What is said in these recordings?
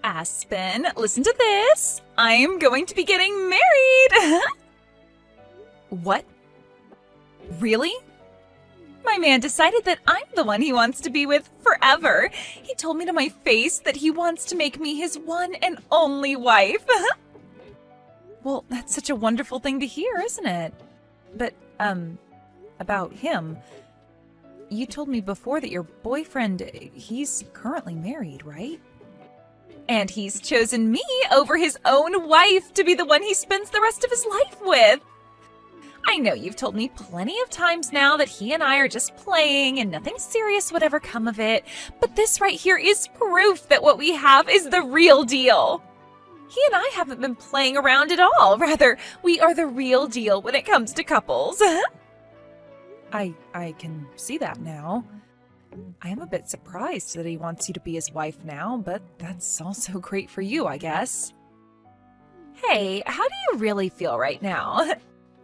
Aspen, listen to this. I am going to be getting married. What? Really? My man decided that I'm the one he wants to be with forever. He told me to my face that he wants to make me his one and only wife. Well, that's such a wonderful thing to hear, isn't it? But, about him. You told me before that your boyfriend, he's currently married, right? And he's chosen me over his own wife to be the one he spends the rest of his life with. I know you've told me plenty of times now that he and I are just playing and nothing serious would ever come of it, but this right here is proof that what we have is the real deal. He and I haven't been playing around at all. Rather, we are the real deal when it comes to couples. I can see that now. I am a bit surprised that he wants you to be his wife now, but that's also great for you, I guess. Hey, how do you really feel right now?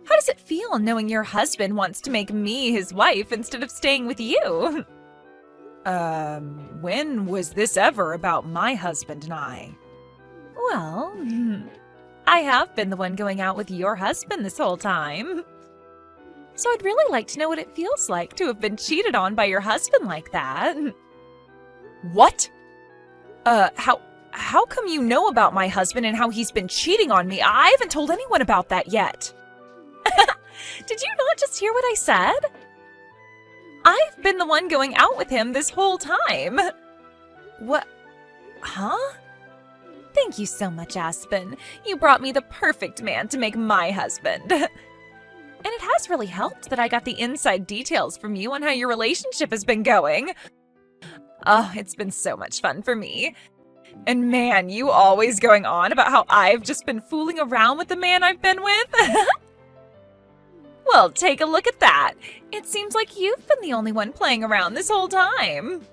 How does it feel knowing your husband wants to make me his wife instead of staying with you? When was this ever about my husband and I? Well, I have been the one going out with your husband this whole time. So I'd really like to know what it feels like to have been cheated on by your husband like that. What? How come you know about my husband and how he's been cheating on me? I haven't told anyone about that yet. Did you not just hear what I said? I've been the one going out with him this whole time. What? Huh? Thank you so much, Aspen. You brought me the perfect man to make my husband. And it has really helped that I got the inside details from you on how your relationship has been going. Oh, it's been so much fun for me. And man, you always going on about how I've just been fooling around with the man I've been with. Well, take a look at that. It seems like you've been the only one playing around this whole time.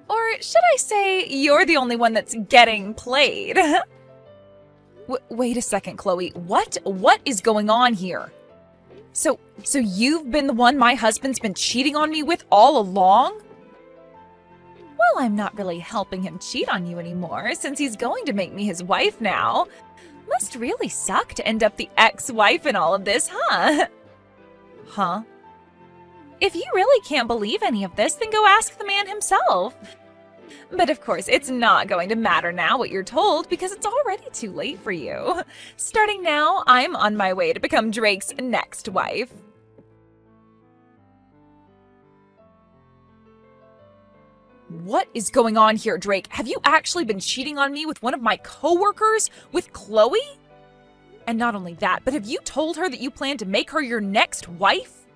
Or should I say, you're the only one that's getting played. Wait a second, Chloe. What is going on here? So you've been the one my husband's been cheating on me with all along? Well, I'm not really helping him cheat on you anymore, since he's going to make me his wife now. Must really suck to end up the ex-wife in all of this, huh? Huh? If you really can't believe any of this, then go ask the man himself. But of course, it's not going to matter now what you're told because it's already too late for you. Starting now, I'm on my way to become Drake's next wife. What is going on here, Drake? Have you actually been cheating on me with one of my coworkers, with Chloe? And not only that, but have you told her that you plan to make her your next wife?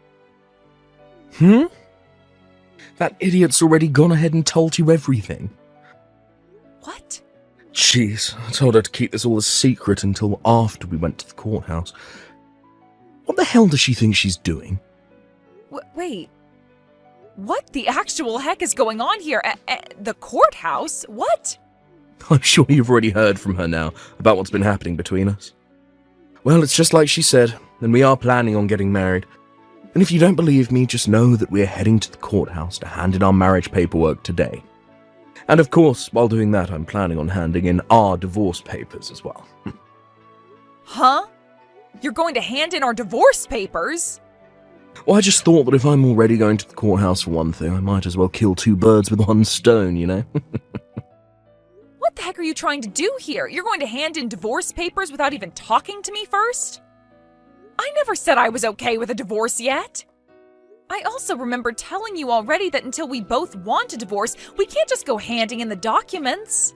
That idiot's already gone ahead and told you everything. What? Jeez, I told her to keep this all a secret until after we went to the courthouse. What the hell does she think she's doing? Wait. What the actual heck is going on here? At the courthouse? What? I'm sure you've already heard from her now about what's been happening between us. Well, it's just like she said, and we are planning on getting married. And if you don't believe me, just know that we're heading to the courthouse to hand in our marriage paperwork today. And of course, while doing that, I'm planning on handing in our divorce papers as well. Huh? You're going to hand in our divorce papers? Well, I just thought that if I'm already going to the courthouse for one thing, I might as well kill two birds with one stone, you know? What the heck are you trying to do here? You're going to hand in divorce papers without even talking to me first? I never said I was okay with a divorce yet. I also remember telling you already that until we both want a divorce, we can't just go handing in the documents.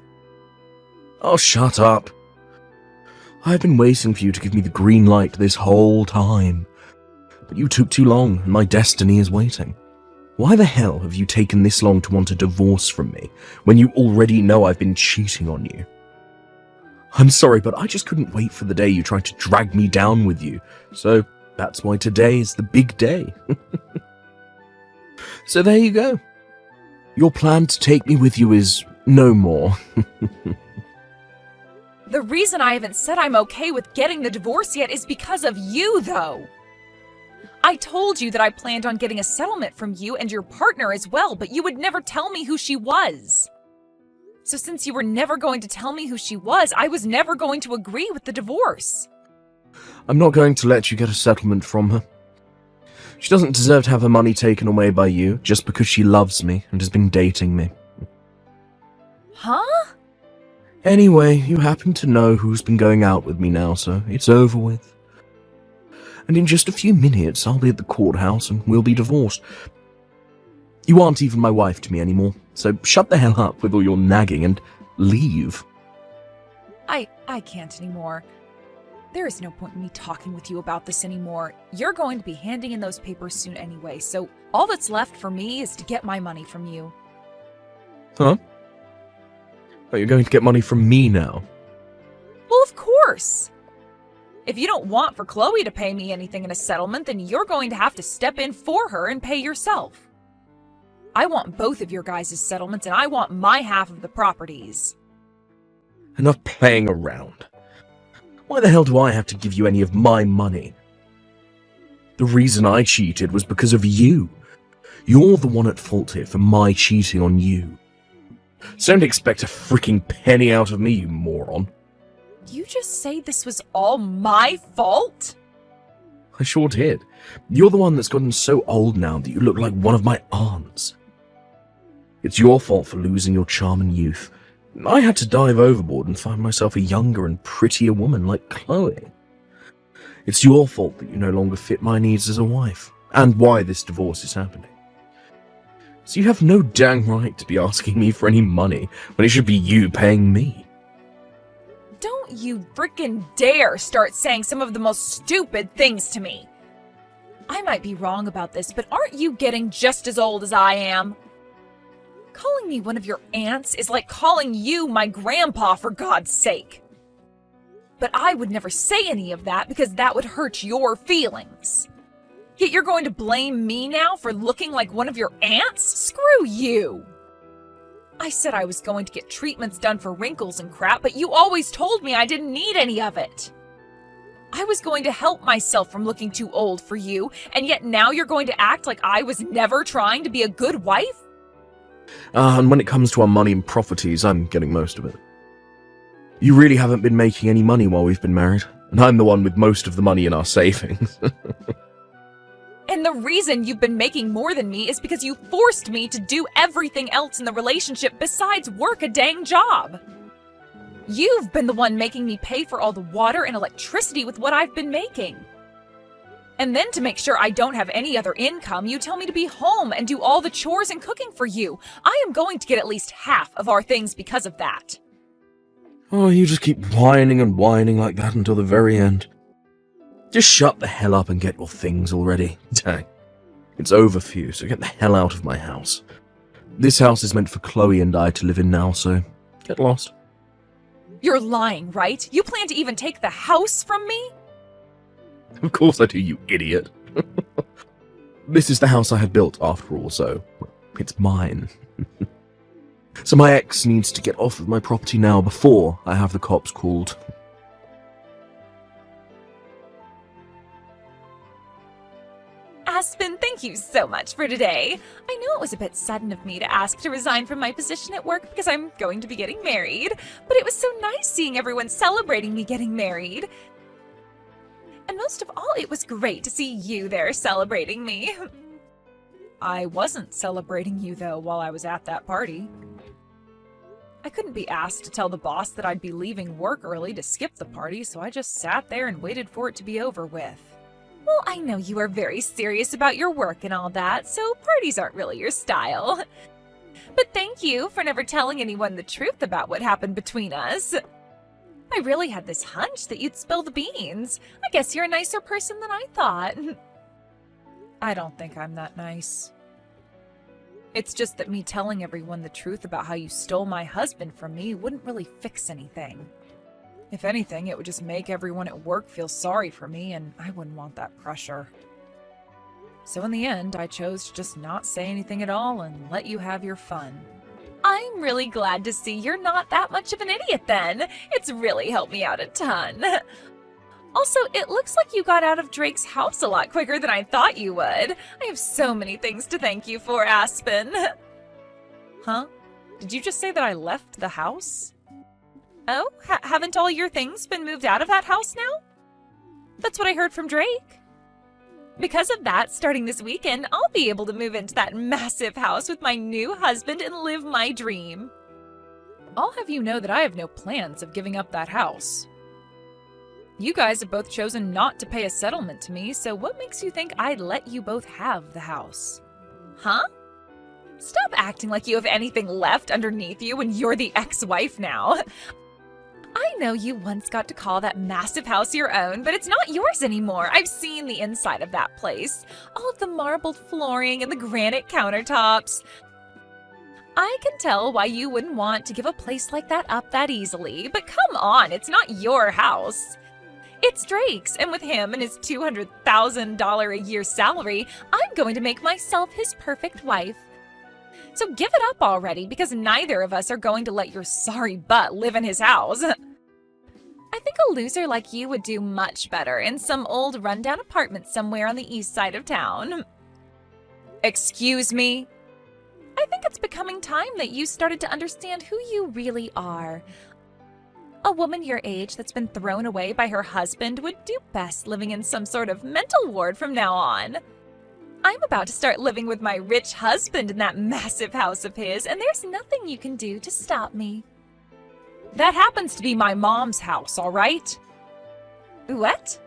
Oh, shut up. I've been waiting for you to give me the green light this whole time. But you took too long, and my destiny is waiting. Why the hell have you taken this long to want a divorce from me, when you already know I've been cheating on you? I'm sorry, but I just couldn't wait for the day you tried to drag me down with you. So that's why today is the big day. So there you go. Your plan to take me with you is no more. The reason I haven't said I'm okay with getting the divorce yet is because of you, though. I told you that I planned on getting a settlement from you and your partner as well, but you would never tell me who she was. So since you were never going to tell me who she was, I was never going to agree with the divorce. I'm not going to let you get a settlement from her. She doesn't deserve to have her money taken away by you just because she loves me and has been dating me. Huh? Anyway, you happen to know who's been going out with me now, so it's over with. And in just a few minutes, I'll be at the courthouse and we'll be divorced. You aren't even my wife to me anymore, so shut the hell up with all your nagging and leave. I can't anymore. There is no point in me talking with you about this anymore. You're going to be handing in those papers soon anyway, so all that's left for me is to get my money from you. Huh? Oh, you're going to get money from me now? Well, of course! If you don't want for Chloe to pay me anything in a settlement, then you're going to have to step in for her and pay yourself. I want both of your guys' settlements, and I want my half of the properties. Enough playing around. Why the hell do I have to give you any of my money? The reason I cheated was because of you. You're the one at fault here for my cheating on you. So don't expect a freaking penny out of me, you moron. You just say this was all my fault? I sure did. You're the one that's gotten so old now that you look like one of my aunts. It's your fault for losing your charm and youth. I had to dive overboard and find myself a younger and prettier woman like Chloe. It's your fault that you no longer fit my needs as a wife, and why this divorce is happening. So you have no dang right to be asking me for any money when it should be you paying me. Don't you frickin' dare start saying some of the most stupid things to me. I might be wrong about this, but aren't you getting just as old as I am? Calling me one of your aunts is like calling you my grandpa, for God's sake. But I would never say any of that because that would hurt your feelings. Yet you're going to blame me now for looking like one of your aunts? Screw you! I said I was going to get treatments done for wrinkles and crap, but you always told me I didn't need any of it. I was going to help myself from looking too old for you, and yet now you're going to act like I was never trying to be a good wife? And when it comes to our money and properties, I'm getting most of it. You really haven't been making any money while we've been married, and I'm the one with most of the money in our savings. And the reason you've been making more than me is because you forced me to do everything else in the relationship besides work a dang job. You've been the one making me pay for all the water and electricity with what I've been making. And then to make sure I don't have any other income, you tell me to be home and do all the chores and cooking for you. I am going to get at least half of our things because of that. Oh, you just keep whining and whining like that until the very end. Just shut the hell up and get your things already. Dang. It's over for you, so get the hell out of my house. This house is meant for Chloe and I to live in now, so get lost. You're lying, right? You plan to even take the house from me? Of course I do, you idiot. This is the house I had built, after all, so it's mine. So my ex needs to get off of my property now before I have the cops called. Aspen, thank you so much for today. I know it was a bit sudden of me to ask to resign from my position at work because I'm going to be getting married, but it was so nice seeing everyone celebrating me getting married. And most of all, it was great to see you there celebrating me. I wasn't celebrating you, though, while I was at that party. I couldn't be asked to tell the boss that I'd be leaving work early to skip the party, so I just sat there and waited for it to be over with. Well, I know you are very serious about your work and all that, so parties aren't really your style. But thank you for never telling anyone the truth about what happened between us. I really had this hunch that you'd spill the beans. I guess you're a nicer person than I thought. I don't think I'm that nice. It's just that me telling everyone the truth about how you stole my husband from me wouldn't really fix anything. If anything, it would just make everyone at work feel sorry for me, and I wouldn't want that pressure. So in the end, I chose to just not say anything at all and let you have your fun. I'm really glad to see you're not that much of an idiot then. It's really helped me out a ton. Also, it looks like you got out of Drake's house a lot quicker than I thought you would. I have so many things to thank you for, Aspen. Huh? Did you just say that I left the house? Oh, haven't all your things been moved out of that house now? That's what I heard from Drake. Because of that, starting this weekend, I'll be able to move into that massive house with my new husband and live my dream. I'll have you know that I have no plans of giving up that house. You guys have both chosen not to pay a settlement to me, so what makes you think I'd let you both have the house? Huh? Stop acting like you have anything left underneath you when you're the ex-wife now. I know you once got to call that massive house your own, but it's not yours anymore. I've seen the inside of that place. All of the marbled flooring and the granite countertops. I can tell why you wouldn't want to give a place like that up that easily, but come on, it's not your house. It's Drake's, and with him and his $200,000 a year salary, I'm going to make myself his perfect wife. So give it up already, because neither of us are going to let your sorry butt live in his house. I think a loser like you would do much better in some old rundown apartment somewhere on the east side of town. Excuse me? I think it's becoming time that you started to understand who you really are. A woman your age that's been thrown away by her husband would do best living in some sort of mental ward from now on. I'm about to start living with my rich husband in that massive house of his, and there's nothing you can do to stop me. That happens to be my mom's house, all right? What?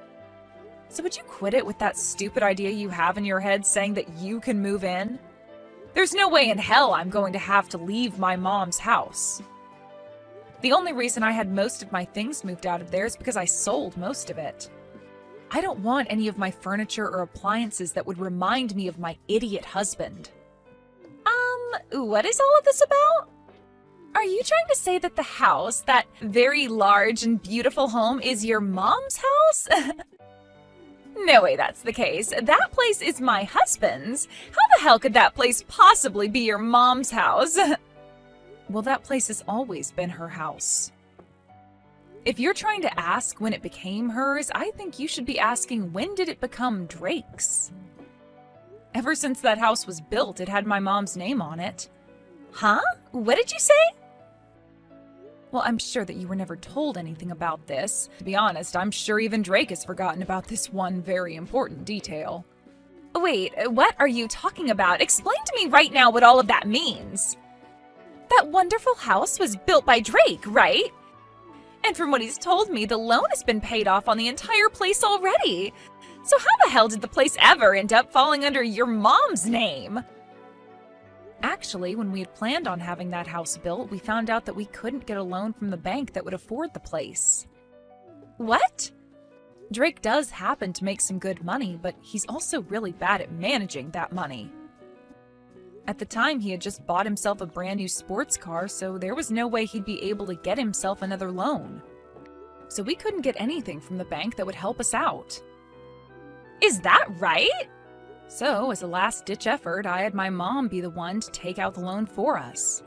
So would you quit it with that stupid idea you have in your head saying that you can move in? There's no way in hell I'm going to have to leave my mom's house. The only reason I had most of my things moved out of there is because I sold most of it. I don't want any of my furniture or appliances that would remind me of my idiot husband. What is all of this about? Are you trying to say that the house, that very large and beautiful home, is your mom's house? No way that's the case. That place is my husband's. How the hell could that place possibly be your mom's house? Well, that place has always been her house. If you're trying to ask when it became hers, I think you should be asking when did it become Drake's? Ever since that house was built, it had my mom's name on it. Huh? What did you say? Well, I'm sure that you were never told anything about this. To be honest, I'm sure even Drake has forgotten about this one very important detail. Wait, what are you talking about? Explain to me right now what all of that means. That wonderful house was built by Drake, right? And from what he's told me, the loan has been paid off on the entire place already. So how the hell did the place ever end up falling under your mom's name? Actually, when we had planned on having that house built, we found out that we couldn't get a loan from the bank that would afford the place. What? Drake does happen to make some good money, but he's also really bad at managing that money. At the time, he had just bought himself a brand new sports car, so there was no way he'd be able to get himself another loan. So we couldn't get anything from the bank that would help us out. Is that right? So, as a last-ditch effort, I had my mom be the one to take out the loan for us.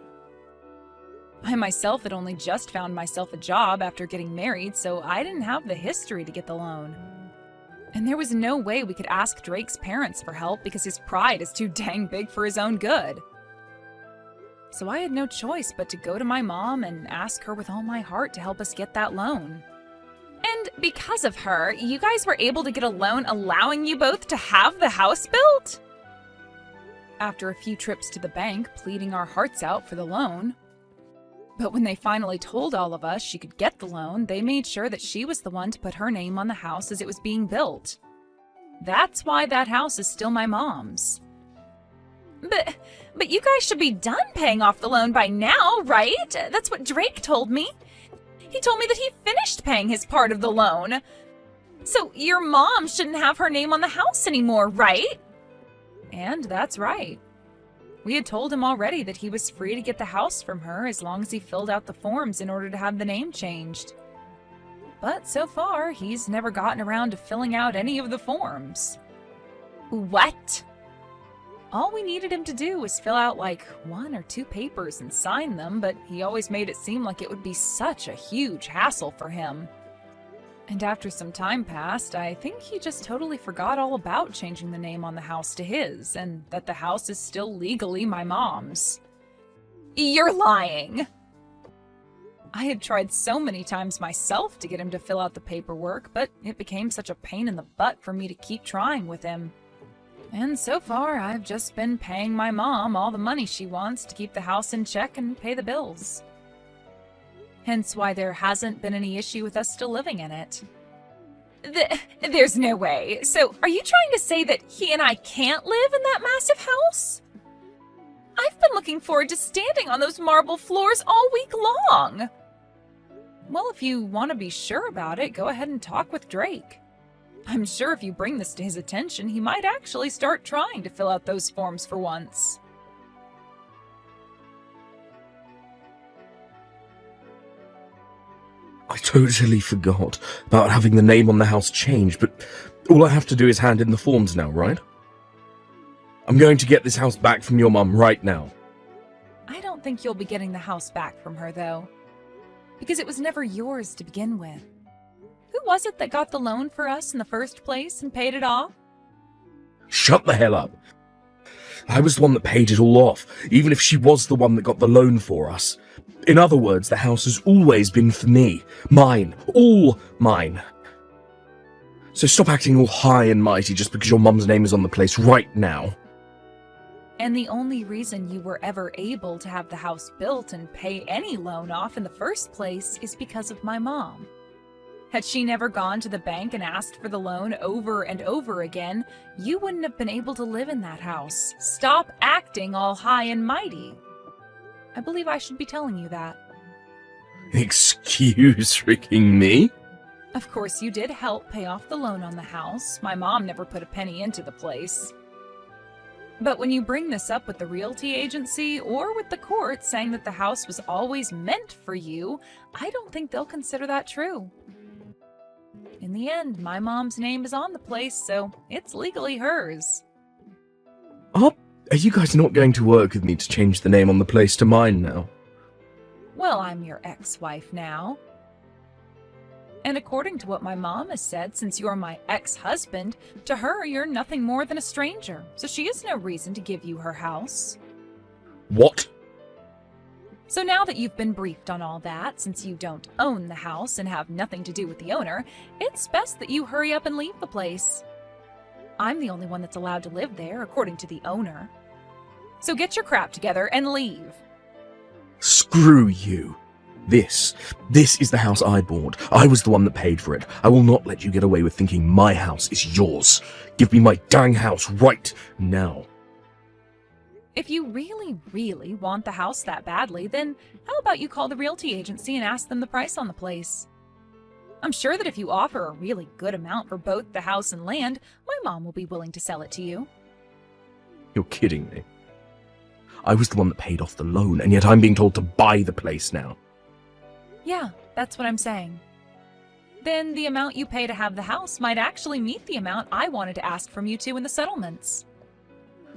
I myself had only just found myself a job after getting married, so I didn't have the history to get the loan. And there was no way we could ask Drake's parents for help because his pride is too dang big for his own good. So I had no choice but to go to my mom and ask her with all my heart to help us get that loan. And because of her, you guys were able to get a loan allowing you both to have the house built? After a few trips to the bank, pleading our hearts out for the loan. But when they finally told all of us she could get the loan, they made sure that she was the one to put her name on the house as it was being built. That's why that house is still my mom's. But you guys should be done paying off the loan by now, right? That's what Drake told me. He told me that he finished paying his part of the loan. So your mom shouldn't have her name on the house anymore, right? And that's right. We had told him already that he was free to get the house from her as long as he filled out the forms in order to have the name changed. But so far, he's never gotten around to filling out any of the forms. What? All we needed him to do was fill out like 1 or 2 papers and sign them, but he always made it seem like it would be such a huge hassle for him. And after some time passed, I think he just totally forgot all about changing the name on the house to his, and that the house is still legally my mom's. You're lying! I had tried so many times myself to get him to fill out the paperwork, but it became such a pain in the butt for me to keep trying with him. And so far, I've just been paying my mom all the money she wants to keep the house in check and pay the bills. Hence why there hasn't been any issue with us still living in it. There's no way. So, are you trying to say that he and I can't live in that massive house? I've been looking forward to standing on those marble floors all week long. Well, if you want to be sure about it, go ahead and talk with Drake. I'm sure if you bring this to his attention, he might actually start trying to fill out those forms for once. I totally forgot about having the name on the house changed, but all I have to do is hand in the forms now, right? I'm going to get this house back from your mum right now. I don't think you'll be getting the house back from her, though. Because it was never yours to begin with. Who was it that got the loan for us in the first place and paid it off? Shut the hell up. I was the one that paid it all off, even if she was the one that got the loan for us. In other words, the house has always been for me. Mine. All mine. So stop acting all high and mighty just because your mum's name is on the place right now. And the only reason you were ever able to have the house built and pay any loan off in the first place is because of my mom. Had she never gone to the bank and asked for the loan over and over again, you wouldn't have been able to live in that house. Stop acting all high and mighty. I believe I should be telling you that. Excuse freaking me? Of course, you did help pay off the loan on the house. My mom never put a penny into the place. But when you bring this up with the realty agency or with the court saying that the house was always meant for you, I don't think they'll consider that true. In the end, my mom's name is on the place, so it's legally hers. Are you guys not going to work with me to change the name on the place to mine now? Well, I'm your ex-wife now. And according to what my mom has said, since you're my ex-husband, to her you're nothing more than a stranger, so she has no reason to give you her house. What? So now that you've been briefed on all that, since you don't own the house and have nothing to do with the owner, it's best that you hurry up and leave the place. I'm the only one that's allowed to live there, according to the owner. So get your crap together and leave. Screw you. This is the house I bought. I was the one that paid for it. I will not let you get away with thinking my house is yours. Give me my dang house right now. If you really, really want the house that badly, then how about you call the realty agency and ask them the price on the place? I'm sure that if you offer a really good amount for both the house and land, my mom will be willing to sell it to you. You're kidding me. I was the one that paid off the loan, and yet I'm being told to buy the place now. Yeah, that's what I'm saying. Then the amount you pay to have the house might actually meet the amount I wanted to ask from you two in the settlements.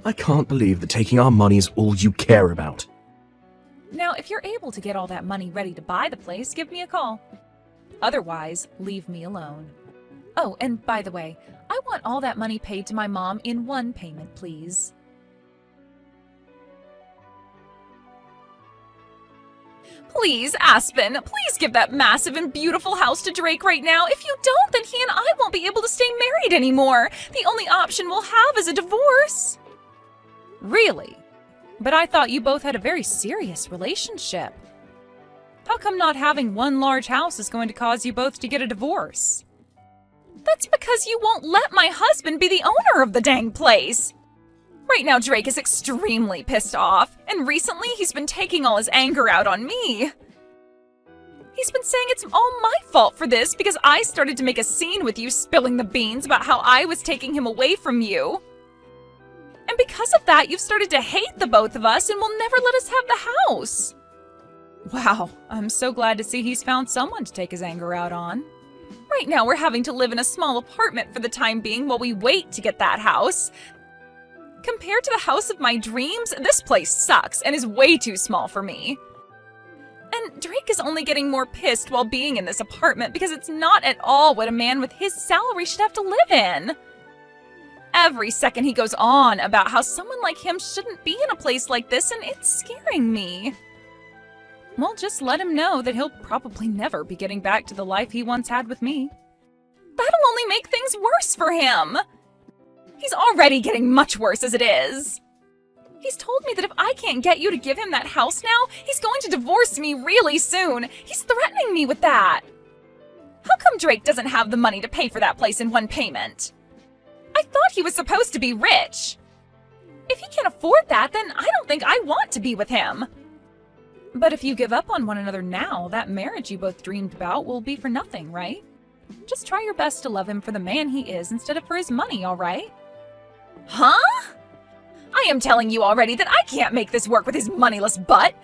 I can't believe that taking our money is all you care about. Now, if you're able to get all that money ready to buy the place, give me a call. Otherwise, leave me alone. Oh, and by the way, I want all that money paid to my mom in one payment, please. Please, Aspen, please give that massive and beautiful house to Drake right now. If you don't, then he and I won't be able to stay married anymore. The only option we'll have is a divorce. Really? But I thought you both had a very serious relationship. How come not having one large house is going to cause you both to get a divorce? That's because you won't let my husband be the owner of the dang place. Right now, Drake is extremely pissed off, and recently he's been taking all his anger out on me. He's been saying it's all my fault for this because I started to make a scene with you spilling the beans about how I was taking him away from you. And because of that, you've started to hate the both of us and will never let us have the house. Wow, I'm so glad to see he's found someone to take his anger out on. Right now, we're having to live in a small apartment for the time being while we wait to get that house. Compared to the house of my dreams, this place sucks and is way too small for me. And Drake is only getting more pissed while being in this apartment because it's not at all what a man with his salary should have to live in. Every second he goes on about how someone like him shouldn't be in a place like this, and it's scaring me. Well, just let him know that he'll probably never be getting back to the life he once had with me. That'll only make things worse for him. He's already getting much worse as it is. He's told me that if I can't get you to give him that house now, he's going to divorce me really soon. He's threatening me with that. How come Drake doesn't have the money to pay for that place in one payment? I thought he was supposed to be rich. If he can't afford that, then I don't think I want to be with him. But if you give up on one another now, that marriage you both dreamed about will be for nothing, right? Just try your best to love him for the man he is instead of for his money, all right? Huh? I am telling you already that I can't make this work with his moneyless butt.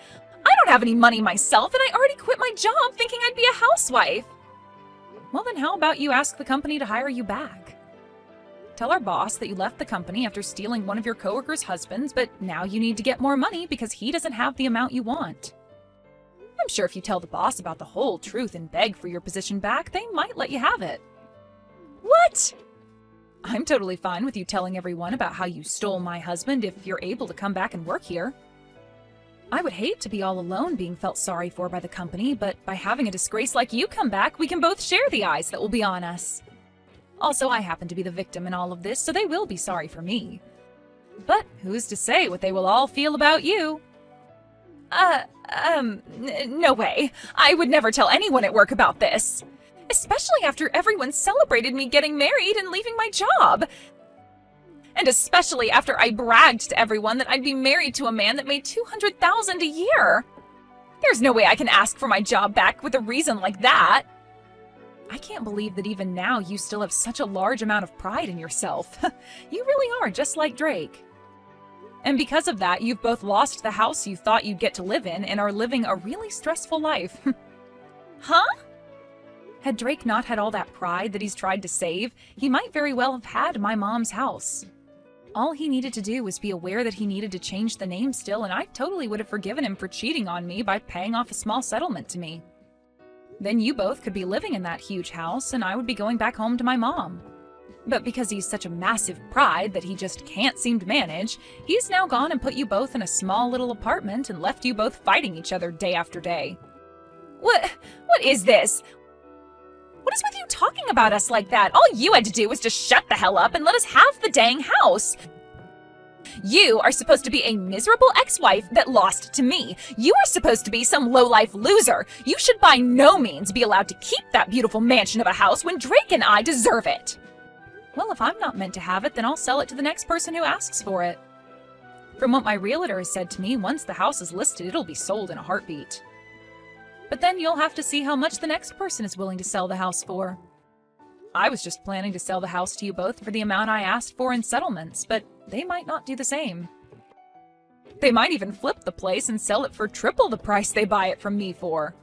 I don't have any money myself, and I already quit my job thinking I'd be a housewife. Well, then how about you ask the company to hire you back? Tell our boss that you left the company after stealing one of your coworkers' husbands, but now you need to get more money because he doesn't have the amount you want. I'm sure if you tell the boss about the whole truth and beg for your position back, they might let you have it. What? I'm totally fine with you telling everyone about how you stole my husband if you're able to come back and work here. I would hate to be all alone being felt sorry for by the company, but by having a disgrace like you come back, we can both share the eyes that will be on us. Also, I happen to be the victim in all of this, so they will be sorry for me. But who's to say what they will all feel about you? No way. I would never tell anyone at work about this. Especially after everyone celebrated me getting married and leaving my job. And especially after I bragged to everyone that I'd be married to a man that made $200,000 a year. There's no way I can ask for my job back with a reason like that. I can't believe that even now you still have such a large amount of pride in yourself. You really are just like Drake. And because of that, you've both lost the house you thought you'd get to live in and are living a really stressful life. Huh? Had Drake not had all that pride that he's tried to save, he might very well have had my mom's house. All he needed to do was be aware that he needed to change the name still, and I totally would have forgiven him for cheating on me by paying off a small settlement to me. Then you both could be living in that huge house, and I would be going back home to my mom. But because he's such a massive pride that he just can't seem to manage, he's now gone and put you both in a small little apartment and left you both fighting each other day after day. What is this? What is with you talking about us like that? All you had to do was just shut the hell up and let us have the dang house. You are supposed to be a miserable ex-wife that lost to me. You are supposed to be some low-life loser. You should by no means be allowed to keep that beautiful mansion of a house when Drake and I deserve it. Well, if I'm not meant to have it, then I'll sell it to the next person who asks for it. From what my realtor has said to me, once the house is listed, it'll be sold in a heartbeat. But then you'll have to see how much the next person is willing to sell the house for. I was just planning to sell the house to you both for the amount I asked for in settlements, but they might not do the same. They might even flip the place and sell it for triple the price they buy it from me for.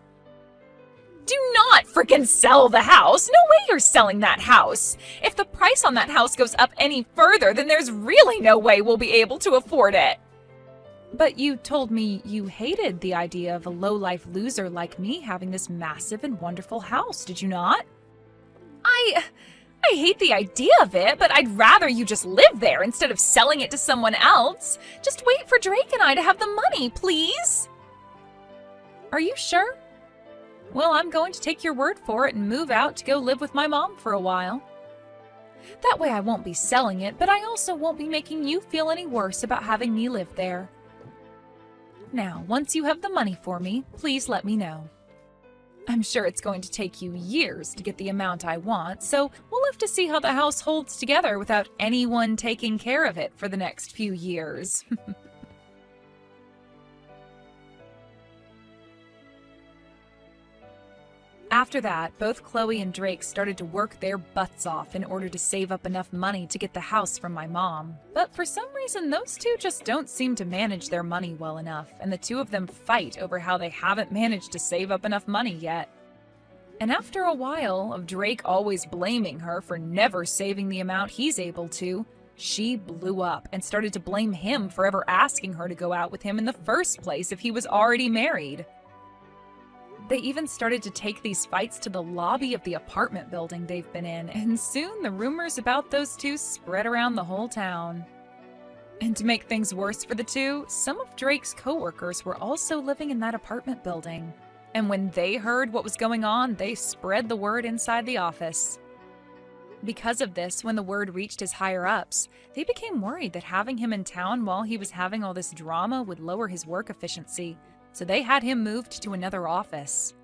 Do not frickin' sell the house! No way you're selling that house! If the price on that house goes up any further, then there's really no way we'll be able to afford it. But you told me you hated the idea of a low-life loser like me having this massive and wonderful house, did you not? I hate the idea of it, but I'd rather you just live there instead of selling it to someone else. Just wait for Drake and I to have the money, please. Are you sure? Well, I'm going to take your word for it and move out to go live with my mom for a while. That way I won't be selling it, but I also won't be making you feel any worse about having me live there. Now, once you have the money for me, please let me know. I'm sure it's going to take you years to get the amount I want, so we'll have to see how the house holds together without anyone taking care of it for the next few years. After that, both Chloe and Drake started to work their butts off in order to save up enough money to get the house from my mom. But for some reason, those two just don't seem to manage their money well enough, and the two of them fight over how they haven't managed to save up enough money yet. And after a while of Drake always blaming her for never saving the amount he's able to, she blew up and started to blame him for ever asking her to go out with him in the first place if he was already married. They even started to take these fights to the lobby of the apartment building they've been in, and soon the rumors about those two spread around the whole town. And to make things worse for the two, some of Drake's coworkers were also living in that apartment building. And when they heard what was going on, they spread the word inside the office. Because of this, when the word reached his higher-ups, they became worried that having him in town while he was having all this drama would lower his work efficiency, so they had him moved to another office.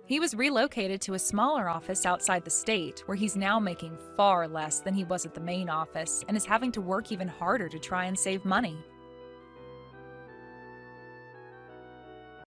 He was relocated to a smaller office outside the state, where he's now making far less than he was at the main office and is having to work even harder to try and save money.